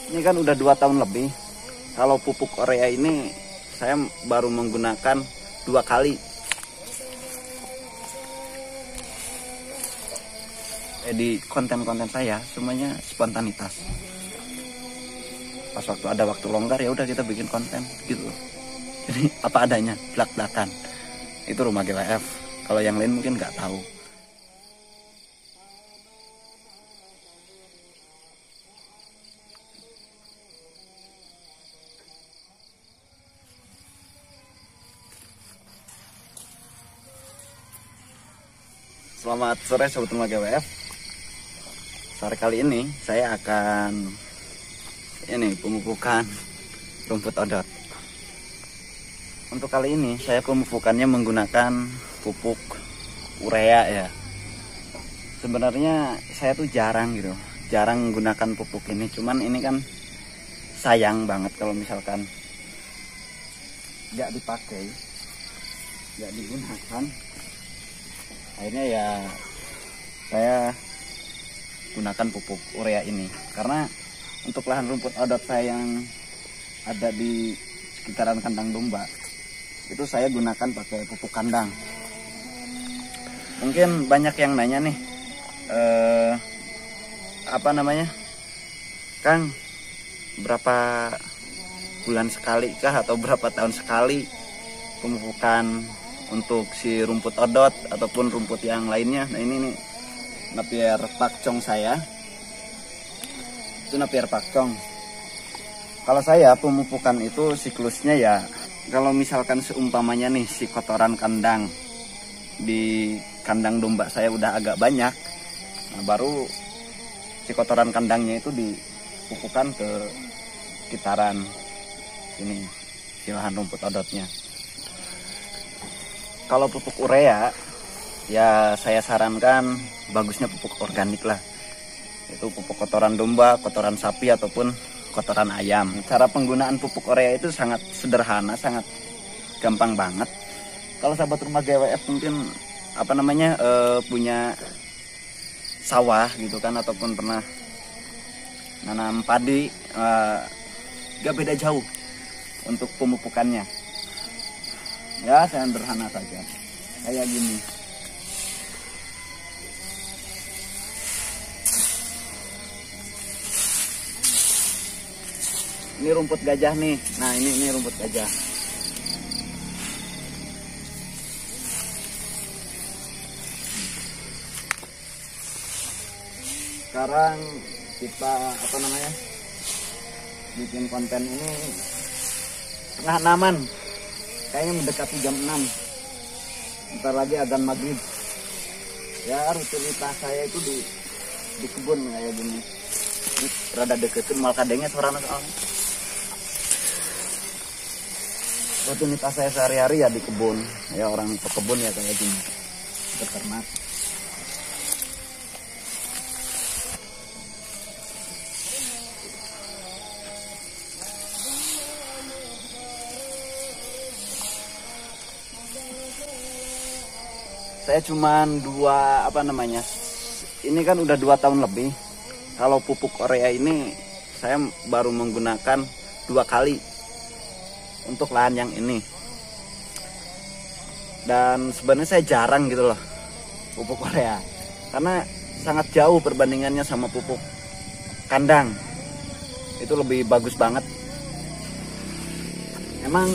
Ini kan udah 2 tahun lebih. Kalau pupuk urea ini saya baru menggunakan 2 kali. Di konten-konten saya semuanya spontanitas. Pas waktu ada waktu longgar ya udah kita bikin konten gitu. Jadi apa adanya, belak-belakan. Itu rumah GWF. Kalau yang lain mungkin nggak tahu. Selamat sore sobat rumah GWF. Sore kali ini saya akan pemupukan rumput odot. Untuk kali ini saya pemupukannya menggunakan pupuk urea ya. Sebenarnya saya tuh jarang menggunakan pupuk ini. Cuman ini kan sayang banget kalau misalkan nggak dipakai, nggak digunakan. Akhirnya ya saya gunakan pupuk urea ini karena untuk lahan rumput odot saya yang ada di sekitaran kandang domba itu saya gunakan pakai pupuk kandang. Mungkin banyak yang nanya nih Kang, berapa bulan sekali kah atau berapa tahun sekali pemupukan untuk si rumput odot ataupun rumput yang lainnya. Nah ini nih Napier pakcong saya. Itu Napier pakcong. Kalau saya pemupukan itu siklusnya ya, kalau misalkan seumpamanya nih si kotoran kandang di kandang domba saya udah agak banyak, nah baru si kotoran kandangnya itu dipupukan ke sekitaran sini si lahan rumput odotnya. Kalau pupuk urea ya saya sarankan bagusnya pupuk organik lah. Itu pupuk kotoran domba, kotoran sapi ataupun kotoran ayam. Cara penggunaan pupuk urea itu sangat sederhana, sangat gampang banget. Kalau sahabat rumah GWF mungkin punya sawah gitu kan ataupun pernah nanam padi, gak beda jauh untuk pemupukannya. Ya sederhana saja kayak gini. Ini rumput gajah nih. Nah ini rumput gajah. Sekarang kita bikin konten ini tengah enaman. Kayaknya mendekati jam 6. Bentar lagi adzan maghrib. Ya rutinitas saya itu di kebun kayak gini. Ini rada deketin mal kadengnya suaranya soalnya. Rutinitas saya sehari-hari ya di kebun. Ya orang pekebun ya kayak gini. Beternak. Saya cuman ini kan udah 2 tahun lebih. Kalau pupuk urea ini saya baru menggunakan 2 kali untuk lahan yang ini. Dan sebenarnya saya jarang gitu loh pupuk urea, karena sangat jauh perbandingannya sama pupuk kandang. Itu lebih bagus banget. Emang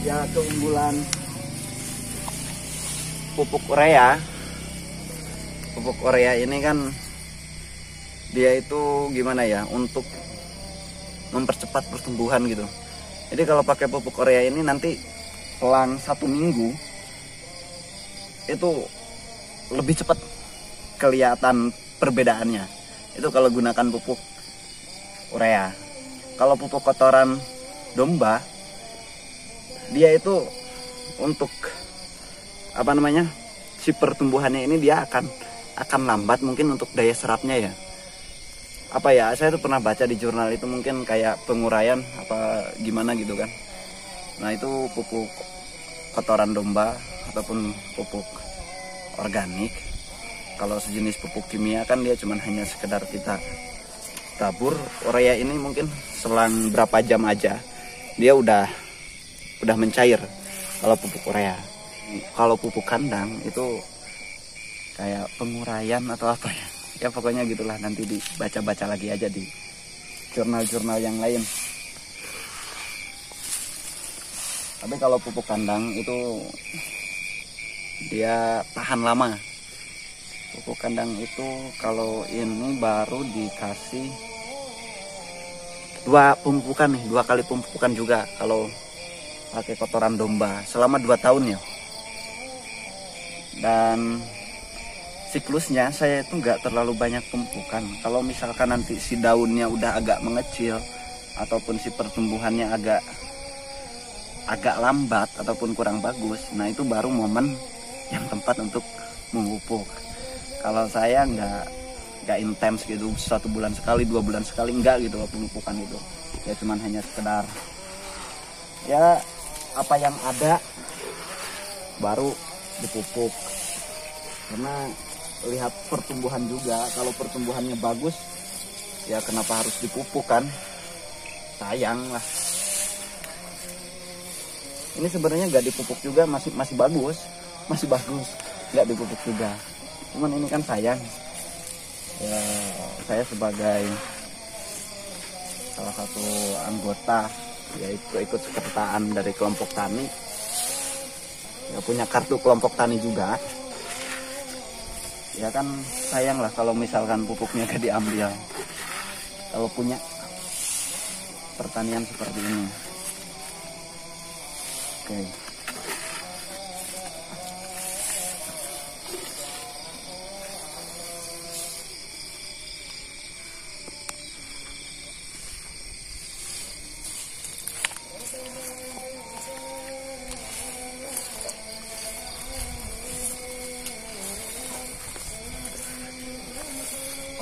ya keunggulan pupuk urea ini kan dia itu gimana ya, untuk mempercepat pertumbuhan gitu. Jadi kalau pakai pupuk urea ini nanti selang 1 minggu itu lebih cepat kelihatan perbedaannya. Itu kalau gunakan pupuk urea. Kalau pupuk kotoran domba dia itu untuk si pertumbuhannya ini dia akan lambat mungkin untuk daya serapnya ya. Saya tuh pernah baca di jurnal itu mungkin kayak penguraian apa gimana gitu kan. Nah itu pupuk kotoran domba ataupun pupuk organik. Kalau sejenis pupuk kimia kan dia cuman hanya sekedar kita tabur urea ini mungkin selang berapa jam aja dia udah mencair kalau pupuk urea. Kalau pupuk kandang itu kayak penguraian atau apa ya, ya pokoknya gitulah, nanti dibaca-baca lagi aja di jurnal-jurnal yang lain. Tapi kalau pupuk kandang itu dia tahan lama. Pupuk kandang itu kalau ini baru dikasih 2 kali pemupukan juga kalau pakai kotoran domba selama 2 tahun ya. Dan siklusnya saya itu nggak terlalu banyak pemupukan. Kalau misalkan nanti si daunnya udah agak mengecil ataupun si pertumbuhannya agak lambat ataupun kurang bagus, nah itu baru momen yang tepat untuk memupuk. Kalau saya nggak intens gitu, 1 bulan sekali, 2 bulan sekali, enggak gitu pemupukan itu. Ya cuman hanya sekedar ya apa yang ada baru dipupuk. Karena lihat pertumbuhan juga, kalau pertumbuhannya bagus ya kenapa harus dipupuk kan? Sayang lah. Ini sebenarnya nggak dipupuk juga masih bagus, nggak dipupuk juga. Cuman ini kan sayang. Ya, saya sebagai salah satu anggota yaitu ikut kepesertaan dari kelompok tani, ya punya kartu kelompok tani juga. Ya kan sayang lah kalau misalkan pupuknya gak diambil. Kalau punya pertanian seperti ini. Oke.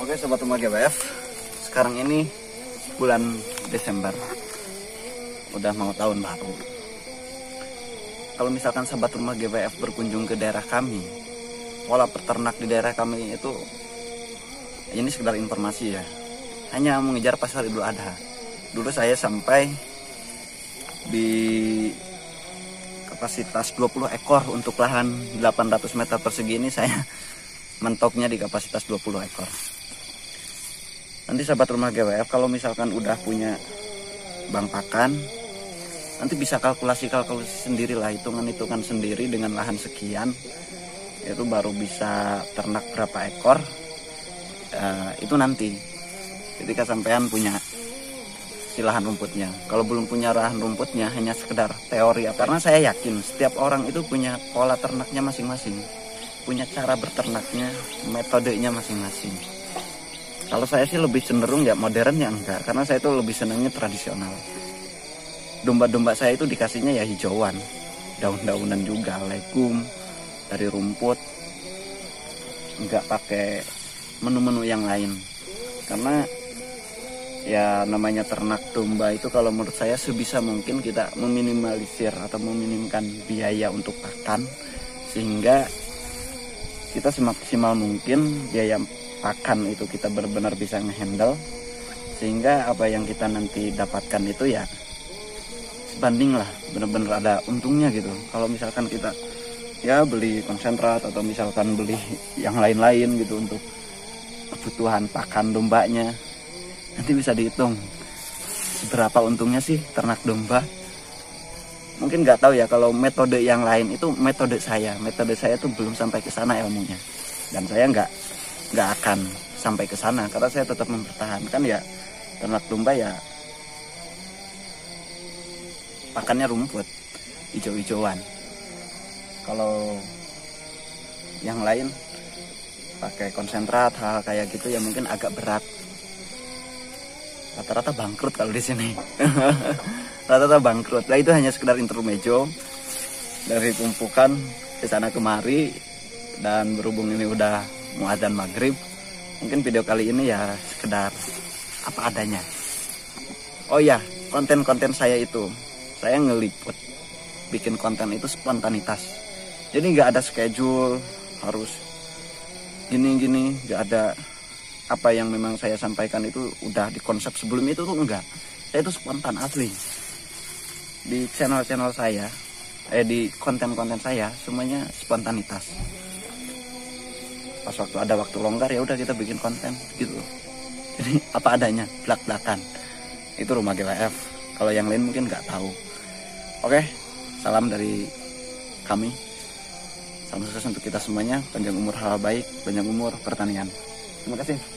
Oke Sobat Rumah GWF, sekarang ini bulan Desember, udah mau tahun baru. Kalau misalkan Sobat Rumah GWF berkunjung ke daerah kami, pola peternak di daerah kami itu, ini sekedar informasi ya, hanya mengejar pasar Idul Adha. Dulu saya sampai di kapasitas 20 ekor untuk lahan 800 meter persegi ini, saya mentoknya di kapasitas 20 ekor. Nanti Sahabat Rumah GWF kalau misalkan udah punya bank pakan, nanti bisa kalkulasi sendiri lah, hitungan sendiri dengan lahan sekian, itu baru bisa ternak berapa ekor. Itu nanti ketika sampean punya si lahan rumputnya. Kalau belum punya lahan rumputnya hanya sekedar teori, karena saya yakin setiap orang itu punya pola ternaknya masing-masing, punya cara berternaknya, metodenya masing-masing. Kalau saya sih lebih cenderung ya modern ya enggak, karena saya itu lebih senangnya tradisional. Domba-domba saya itu dikasihnya ya hijauan, daun-daunan juga, legum dari rumput, enggak pakai menu-menu yang lain. Karena ya namanya ternak domba itu kalau menurut saya sebisa mungkin kita meminimalisir atau meminimkan biaya untuk pakan, sehingga kita semaksimal mungkin biaya pakan itu kita benar-benar bisa ngehandle, sehingga apa yang kita nanti dapatkan itu ya sebanding lah, benar-benar ada untungnya gitu. Kalau misalkan kita ya beli konsentrat atau misalkan beli yang lain-lain gitu untuk kebutuhan pakan dombanya, nanti bisa dihitung seberapa untungnya sih ternak domba. Mungkin nggak tahu ya kalau metode yang lain, itu metode saya tuh belum sampai ke sana ilmunya, dan saya nggak akan sampai ke sana karena saya tetap mempertahankan ya ternak domba ya pakannya rumput hijau-hijauan. Kalau yang lain pakai konsentrat hal kayak gitu ya mungkin agak berat, rata-rata bangkrut kalau di sini. Rata-rata bangkrut. Nah itu hanya sekedar intermezzo dari tumpukan ke sana kemari, dan berhubung ini udah mau adzan maghrib, mungkin video kali ini ya sekedar apa adanya. Oh ya, konten-konten saya itu saya ngeliput, bikin konten itu spontanitas, jadi nggak ada schedule harus gini-gini, nggak ada. apa yang memang saya sampaikan itu udah dikonsep sebelum itu tuh enggak. Saya itu spontan asli. Di channel-channel saya, di konten-konten saya semuanya spontanitas. Pas waktu ada waktu longgar ya udah kita bikin konten gitu. Jadi apa adanya, belak-belakan. Itu Rumah GWF. Kalau yang lain mungkin nggak tahu. Oke, salam dari kami. Salam sukses untuk kita semuanya. Panjang umur hal baik, banyak umur pertanian. Terima kasih.